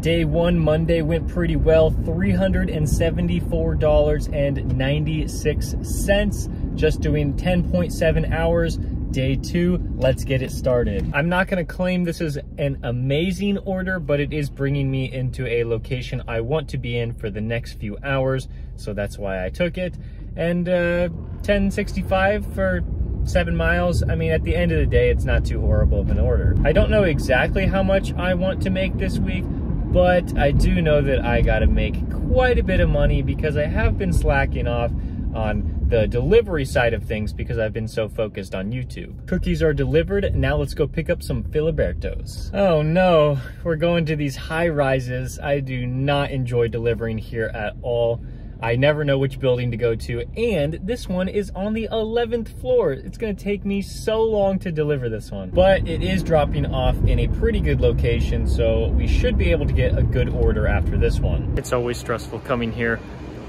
Day one, Monday, went pretty well. $374.96, just doing 10.7 hours. Day two, let's get it started. I'm not gonna claim this is an amazing order, but it is bringing me into a location I want to be in for the next few hours, so that's why I took it. And $10.65 for 7 miles. I mean, at the end of the day, it's not too horrible of an order. I don't know exactly how much I want to make this week, but I do know that I gotta make quite a bit of money because I have been slacking off on the delivery side of things because I've been so focused on YouTube. Cookies are delivered. Now let's go pick up some Filibertos. Oh no, we're going to these high rises. I do not enjoy delivering here at all. I never know which building to go to, and this one is on the 11th floor. It's gonna take me so long to deliver this one, but it is dropping off in a pretty good location, so we should be able to get a good order after this one. It's always stressful coming here,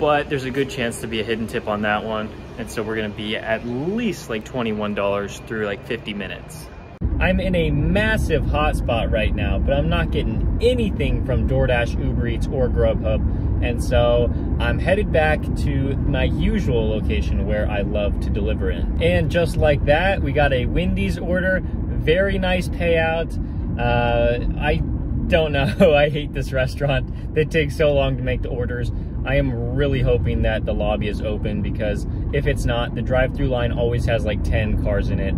but there's a good chance to be a hidden tip on that one, and so we're gonna be at least like $21 through like 50 minutes. I'm in a massive hotspot right now, but I'm not getting anything from DoorDash, Uber Eats, or Grubhub. And so I'm headed back to my usual location where I love to deliver in. And just like that, we got a Wendy's order. Very nice payout. I don't know, I hate this restaurant. They take so long to make the orders. I am really hoping that the lobby is open because if it's not, the drive-through line always has like 10 cars in it.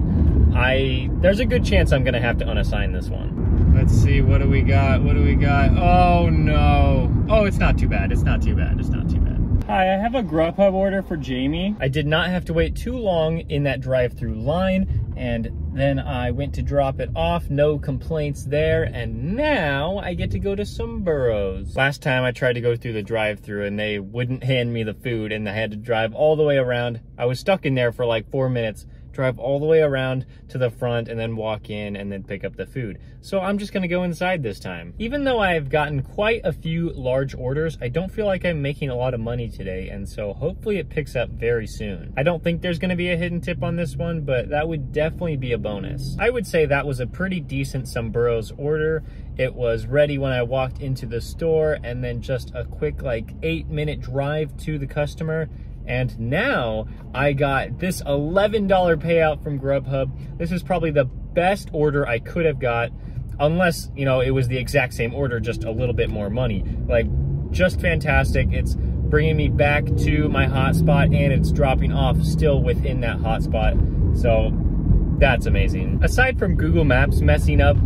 There's a good chance I'm gonna have to unassign this one. Let's see, what do we got? What do we got? Oh no. Oh, it's not too bad. It's not too bad. It's not too bad. Hi, I have a Grubhub order for Jamie. I did not have to wait too long in that drive-through line, and then I went to drop it off. No complaints there, and now I get to go to some burros. Last time I tried to go through the drive-through and they wouldn't hand me the food, and I had to drive all the way around. I was stuck in there for like 4 minutes. Drive all the way around to the front and then walk in and then pick up the food. So I'm just gonna go inside this time. Even though I've gotten quite a few large orders, I don't feel like I'm making a lot of money today, and so hopefully it picks up very soon. I don't think there's gonna be a hidden tip on this one, but that would definitely be a bonus. I would say that was a pretty decent Sombreros order. It was ready when I walked into the store, and then just a quick like 8-minute drive to the customer. And now I got this $11 payout from Grubhub. This is probably the best order I could have got, unless, you know, it was the exact same order, just a little bit more money. Like, just fantastic. It's bringing me back to my hotspot, and it's dropping off still within that hotspot. So that's amazing. Aside from Google Maps messing up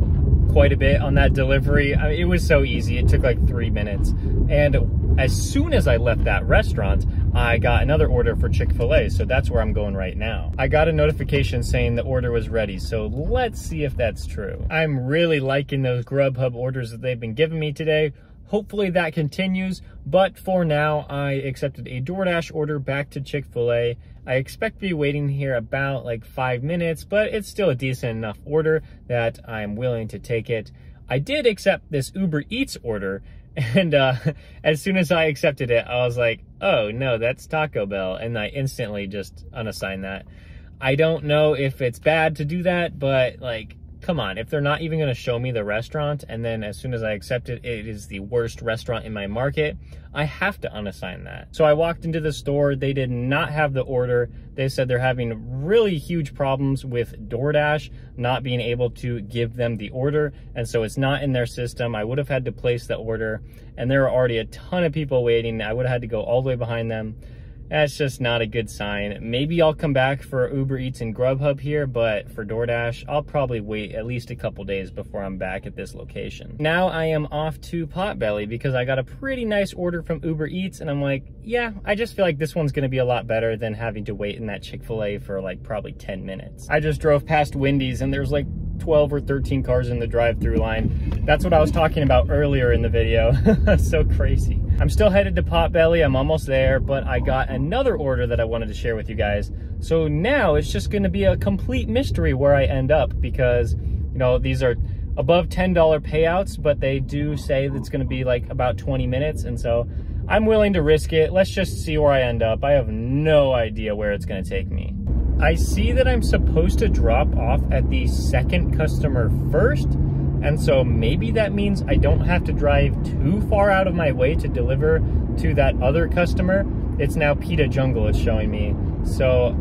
quite a bit on that delivery, I mean, it was so easy. It took like 3 minutes. And as soon as I left that restaurant, I got another order for Chick-fil-A, so that's where I'm going right now. I got a notification saying the order was ready, so let's see if that's true. I'm really liking those Grubhub orders that they've been giving me today. Hopefully that continues, but for now, I accepted a DoorDash order back to Chick-fil-A. I expect to be waiting here about like 5 minutes, but it's still a decent enough order that I'm willing to take it. I did accept this Uber Eats order, and as soon as I accepted it, I was like, oh no, that's Taco Bell, and I instantly just unassigned that. I don't know if it's bad to do that, but like, come on, if they're not even gonna show me the restaurant, and then as soon as I accept it, it is the worst restaurant in my market, I have to unassign that. So I walked into the store, they did not have the order. They said they're having really huge problems with DoorDash not being able to give them the order, and so it's not in their system. I would have had to place the order, and there were already a ton of people waiting. I would have had to go all the way behind them. That's just not a good sign. Maybe I'll come back for Uber Eats and Grubhub here, but for DoorDash, I'll probably wait at least a couple days before I'm back at this location. Now I am off to Potbelly because I got a pretty nice order from Uber Eats, and I'm like, yeah, I just feel like this one's gonna be a lot better than having to wait in that Chick-fil-A for like probably 10 minutes. I just drove past Wendy's and there's like 12 or 13 cars in the drive-through line. That's what I was talking about earlier in the video. So crazy. I'm still headed to Potbelly. I'm almost there, but I got another order that I wanted to share with you guys. So now it's just going to be a complete mystery where I end up, because, you know, these are above $10 payouts, but they do say that it's going to be like about 20 minutes. And so I'm willing to risk it. Let's just see where I end up. I have no idea where it's going to take me. I see that I'm supposed to drop off at the second customer first, And so maybe that means I don't have to drive too far out of my way to deliver to that other customer. It's now Pita Jungle, it's showing me. So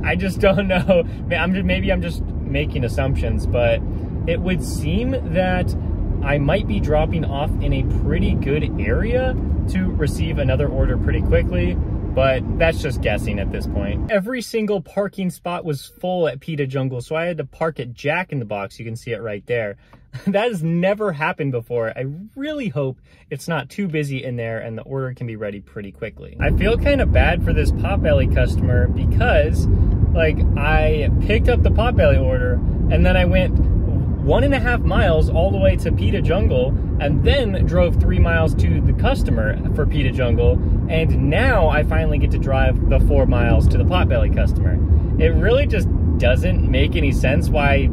I just don't know. Maybe I'm just making assumptions, but it would seem that I might be dropping off in a pretty good area to receive another order pretty quickly, but that's just guessing at this point. Every single parking spot was full at Pita Jungle, so I had to park at Jack in the Box. You can see it right there. That has never happened before. I really hope it's not too busy in there and the order can be ready pretty quickly. I feel kind of bad for this Potbelly customer because like I picked up the Potbelly order and then I went 1.5 miles all the way to Pita Jungle and then drove 3 miles to the customer for Pita Jungle, and now I finally get to drive the 4 miles to the Potbelly customer. It really just doesn't make any sense why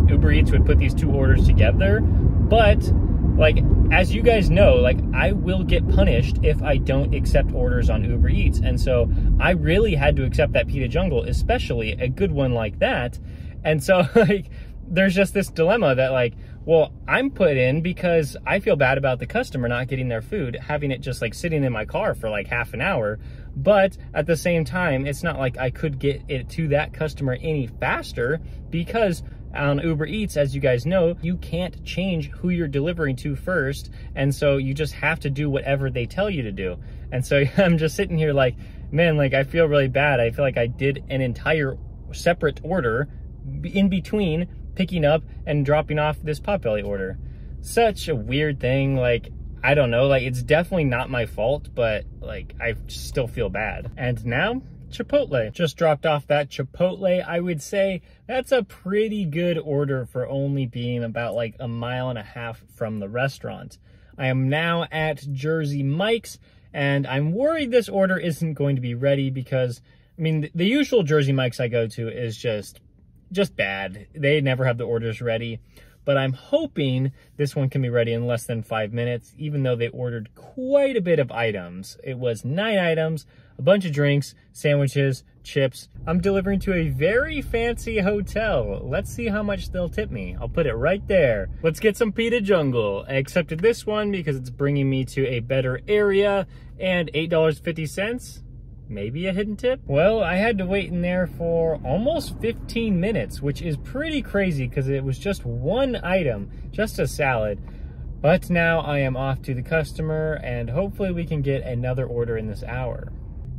Uber Eats would put these two orders together, but like, as you guys know, like I will get punished if I don't accept orders on Uber Eats, and so I really had to accept that Pita Jungle, especially a good one like that. And so like there's just this dilemma that like, well, I'm put in because I feel bad about the customer not getting their food, having it just like sitting in my car for like half an hour. But at the same time, it's not like I could get it to that customer any faster because on Uber Eats, as you guys know, you can't change who you're delivering to first. And so you just have to do whatever they tell you to do. And so I'm just sitting here like, man, like I feel really bad. I feel like I did an entire separate order in between picking up and dropping off this Potbelly order. Such a weird thing. Like, I don't know, like it's definitely not my fault, but like I still feel bad. And now Chipotle. Just dropped off that Chipotle. I would say that's a pretty good order for only being about like 1.5 miles from the restaurant. I am now at Jersey Mike's and I'm worried this order isn't going to be ready because, I mean, the usual Jersey Mike's I go to is just bad. They never have the orders ready, but I'm hoping this one can be ready in less than 5 minutes, even though they ordered quite a bit of items. It was 9 items, a bunch of drinks, sandwiches, chips. I'm delivering to a very fancy hotel. Let's see how much they'll tip me. I'll put it right there. Let's get some Pita Jungle. I accepted this one because it's bringing me to a better area, and $8.50. Maybe a hidden tip? Well, I had to wait in there for almost 15 minutes, which is pretty crazy because it was just one item, just a salad. But now I am off to the customer and hopefully we can get another order in this hour.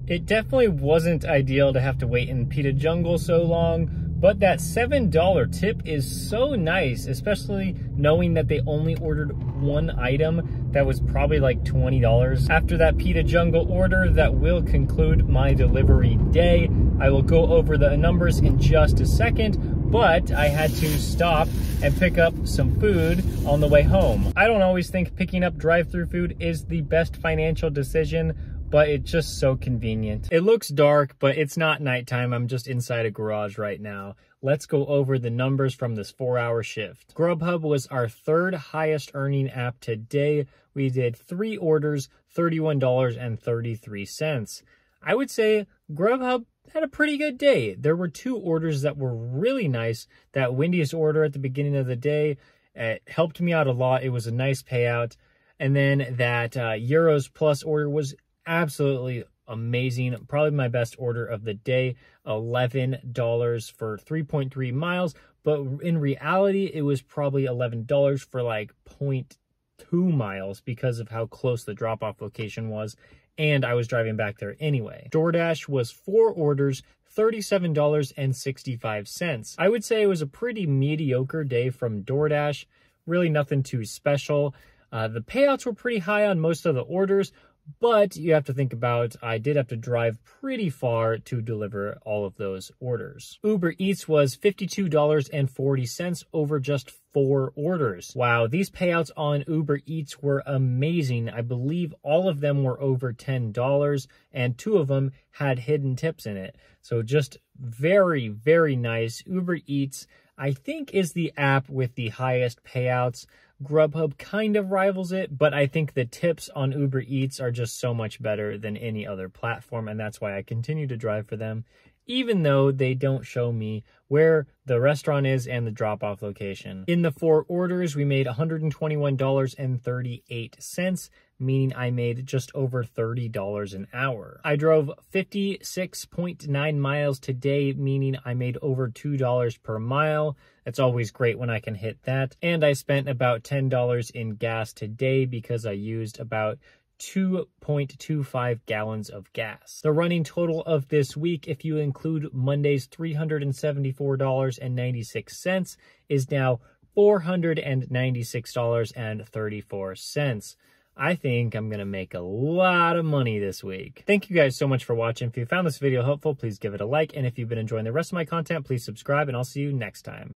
It definitely wasn't ideal to have to wait in Pita Jungle so long, but that $7 tip is so nice, especially knowing that they only ordered one item that was probably like $20. After that Pita Jungle order, that will conclude my delivery day. I will go over the numbers in just a second, but I had to stop and pick up some food on the way home. I don't always think picking up drive-thru food is the best financial decision, but it's just so convenient. It looks dark, but it's not nighttime. I'm just inside a garage right now. Let's go over the numbers from this 4-hour shift. Grubhub was our third highest earning app today. We did 3 orders, $31.33. I would say Grubhub had a pretty good day. There were 2 orders that were really nice. That Wendy's order at the beginning of the day, it helped me out a lot. It was a nice payout. And then that Euros Plus order was absolutely amazing. Probably my best order of the day, $11 for 3.3 miles. But in reality, it was probably $11 for like 0.2 miles because of how close the drop-off location was. And I was driving back there anyway. DoorDash was 4 orders, $37.65. I would say it was a pretty mediocre day from DoorDash. Really nothing too special. The payouts were pretty high on most of the orders, but you have to think about, I did have to drive pretty far to deliver all of those orders. Uber Eats was $52.40 over just 4 orders. Wow, these payouts on Uber Eats were amazing. I believe all of them were over $10 and 2 of them had hidden tips in it. So just very, very nice. Uber Eats, I think, is the app with the highest payouts. Grubhub kind of rivals it, but I think the tips on Uber Eats are just so much better than any other platform, and that's why I continue to drive for them. even though they don't show me where the restaurant is and the drop-off location. In the 4 orders, we made $121.38, meaning I made just over $30 an hour. I drove 56.9 miles today, meaning I made over $2 per mile. It's always great when I can hit that. And I spent about $10 in gas today because I used about 2.25 gallons of gas. The running total of this week, if you include Monday's $374.96, is now $496.34. I think I'm going to make a lot of money this week. Thank you guys so much for watching. If you found this video helpful, please give it a like. And if you've been enjoying the rest of my content, please subscribe, and I'll see you next time.